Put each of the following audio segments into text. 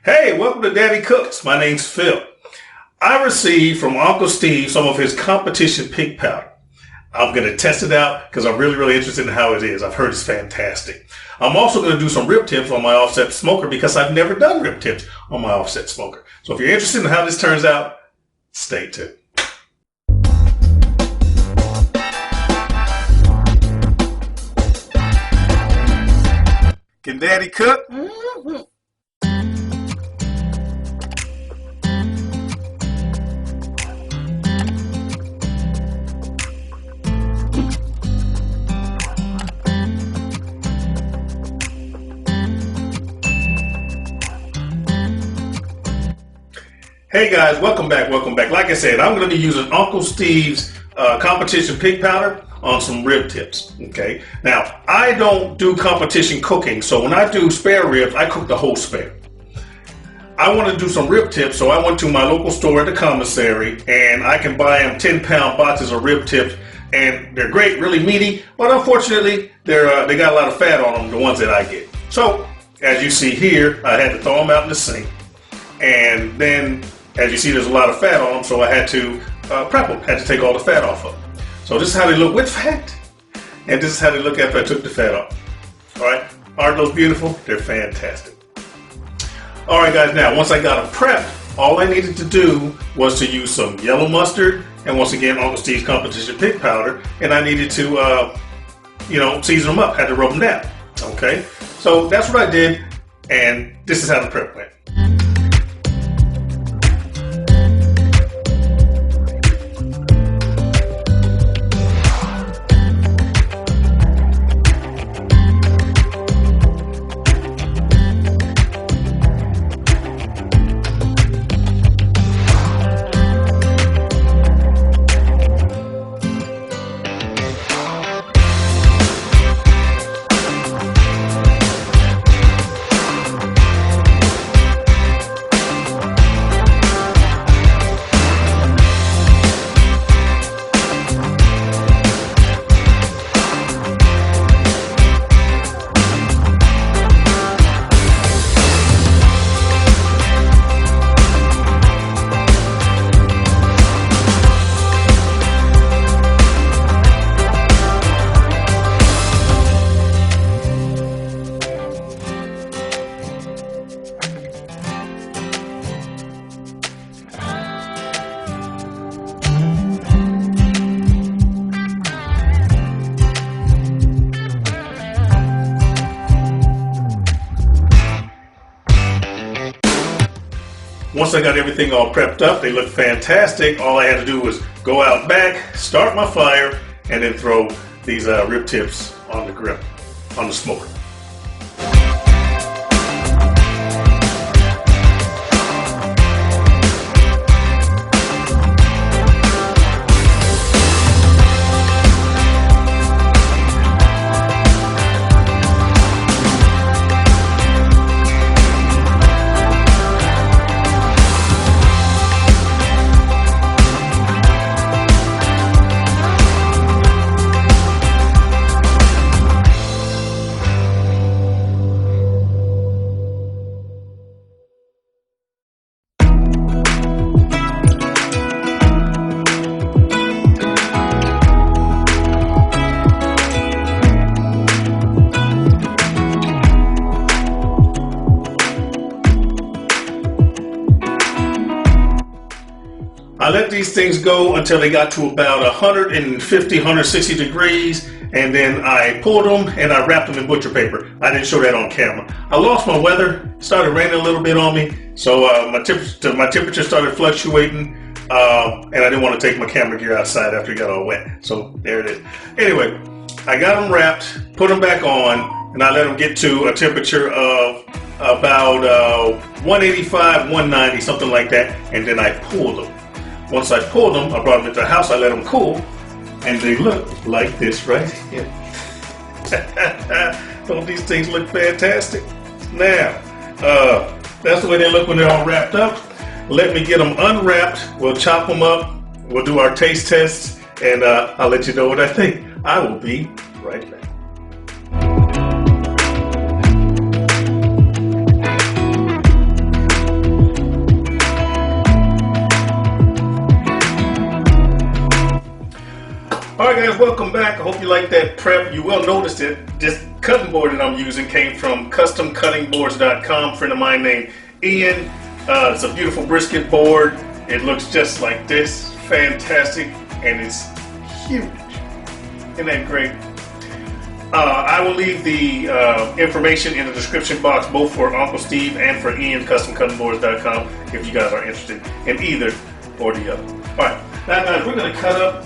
Hey, welcome to Daddy Cooks. My name's Phil. I received from Uncle Steve some of his competition pig powder. I'm going to test it out because I'm really interested in how it is. I've heard it's fantastic. I'm also going to do some rib tips on my offset smoker because I've never done rib tips on my offset smoker. So if you're interested in how this turns out, stay tuned. Can Daddy cook? Mm-hmm. Hey guys, welcome back. Like I said, I'm going to be using Uncle Steve's competition pig powder on some rib tips. Okay. Now, I don't do competition cooking, so when I do spare ribs, I cook the whole spare. I want to do some rib tips, so I went to my local store at the commissary, and I can buy them 10-pound boxes of rib tips, and they're great, really meaty, but unfortunately, they got a lot of fat on them, the ones that I get. So, as you see here, I had to throw them out in the sink, and then as you see, there's a lot of fat on them, so I had to prep them, had to take all the fat off of them. So this is how they look with fat, and this is how they look after I took the fat off. All right, aren't those beautiful? They're fantastic. All right, guys, now once I got them prepped, all I needed to do was to use some yellow mustard, and once again, Uncle Steve's competition pig powder, and I needed to, season them up, had to rub them down, okay? So that's what I did, and this is how the prep went. Once I got everything all prepped up, they looked fantastic. All I had to do was go out back, start my fire, and then throw these rib tips on the grill, on the smoker. I let these things go until they got to about 150, 160 degrees, and then I pulled them and I wrapped them in butcher paper. I didn't show that on camera. I lost my weather. It started raining a little bit on me, so my temperature started fluctuating, and I didn't want to take my camera gear outside after it got all wet. So there it is. Anyway, I got them wrapped, put them back on, and I let them get to a temperature of about 185, 190, something like that, and then I pulled them. Once I pulled them, I brought them into the house, I let them cool, and they look like this right here. Don't these things look fantastic? Now, that's the way they look when they're all wrapped up. Let me get them unwrapped. We'll chop them up. We'll do our taste tests, and I'll let you know what I think. I will be right back. guys, welcome back. I hope you like that prep. You will notice that this cutting board that I'm using came from customcuttingboards.com. A friend of mine named Ian. It's a beautiful brisket board. It looks just like this. Fantastic. And it's huge. Isn't that great? I will leave the information in the description box, both for Uncle Steve and for Ian, customcuttingboards.com, if you guys are interested in either or the other. All right, now guys, we're going to cut up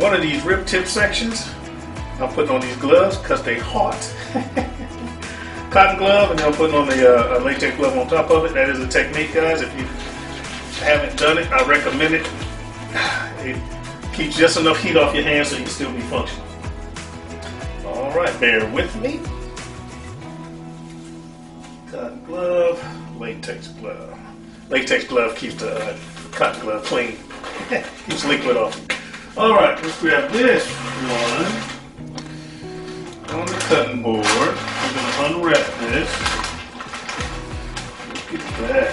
one of these rib tip sections. I'm putting on these gloves because they're hot. Cotton glove, and then I'm putting on the latex glove on top of it. That is a technique, guys. If you haven't done it, I recommend it. It keeps just enough heat off your hands so you can still be functional. All right, bear with me. Cotton glove, latex glove. Latex glove keeps the cotton glove clean. Keeps liquid off. All right, let's grab this one on the cutting board. I'm going to unwrap this. Look at that.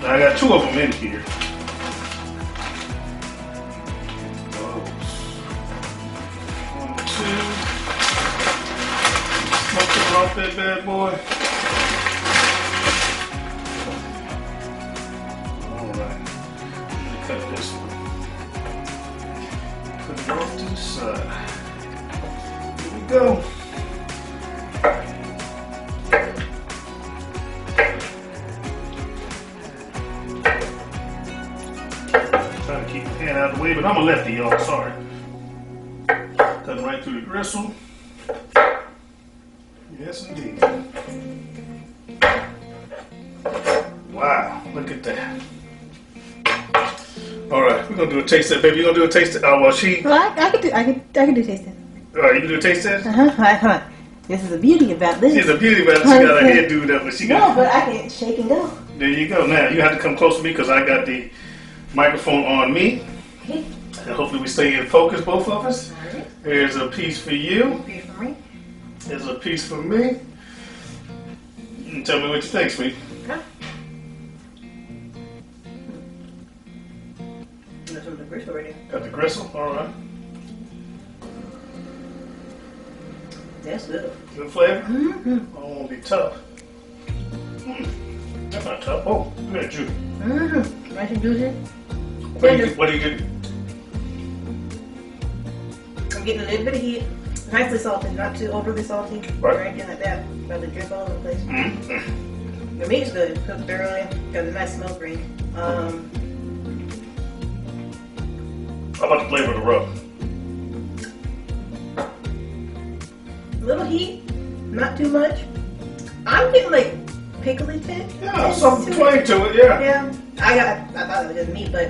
Now I got two of them in here. One, two. Smoke off that bad boy. All right. Cut this one. Put it off to the side. Here we go. Trying to keep my hand out of the way, but I'm a lefty, y'all. Sorry. Cutting right through the gristle. Yes, indeed. Wow, look at that. All right, we're gonna do a taste test, baby. You gonna do a taste test? Oh well, Well, I can do taste test. All right, you can do a taste test. This is the beauty about this. She's a beauty, but she got a head dude up, but she got. No, but I can shake and go. There you go. Now you have to come close to me because I got the microphone on me, Okay. and hopefully we stay in focus, both of us. All right. Here's a piece for you. Here for me. Here's a piece for me. And tell me what you think, sweet. Okay. That's from the gristle right there. Got the gristle. All right. That's good. Good flavor. Mm-hmm. I don't want to be tough. That's not tough. Oh, look at you. Mm-hmm. Nice and juicy. What are you getting? I'm getting a little bit of heat. Nicely salty, not too overly salty Right. or anything like that. Got the drip all over the place. Mm-hmm. The meat's good, cooked thoroughly. Got a nice smoke ring. How about the flavor of the rub? A little heat, not too much. I'm getting like pickly tip. Yeah, something twang to it, yeah. Yeah, I thought it was just meat, but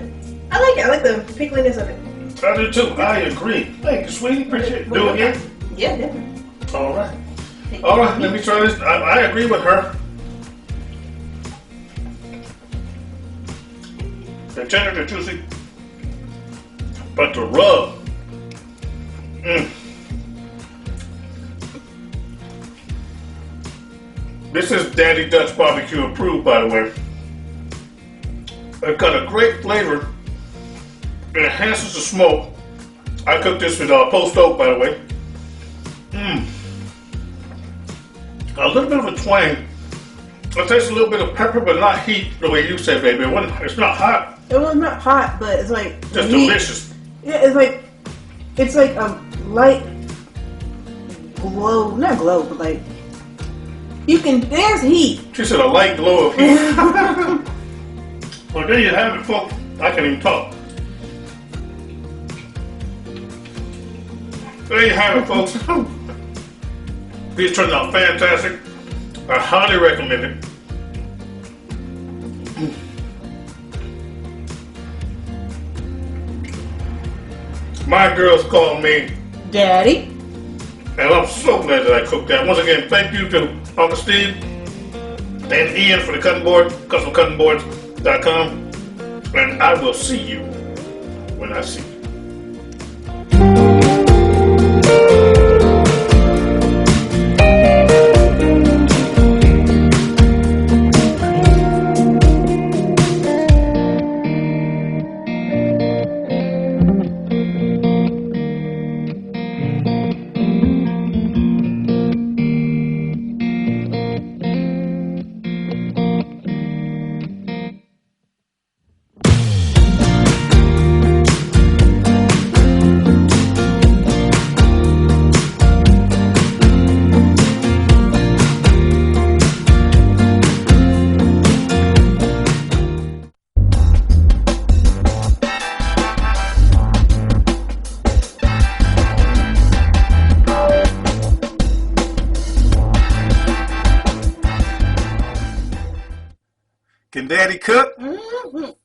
I like it. I like the pickliness of it. I do too. I agree. Thank you, sweetie. Appreciate it. Do it again. Yeah, definitely. All right. All right, let me try this. I agree with her. The tender, the juicy, but the rub. This is Daddy Dutch Barbecue approved, by the way. It's got a great flavor. It enhances the smoke. I cooked this with post oak, by the way. A little bit of a twang. It tastes a little bit of pepper, but not heat, the way you said, baby. It's not hot. It was not hot, but it's like Just meat. delicious. Yeah, it's like a light glow, not glow, but like there's heat. She said a light glow of heat. Well, there you have it, folks. I can't even talk. There you have it, folks. These turned out fantastic. I highly recommend it. My girls call me Daddy. and I'm so glad that I cooked that. Once again, thank you to Uncle Steve and Ian for the cutting board, customcuttingboards.com. And I will see you when I see you. Daddy cook. Mhm.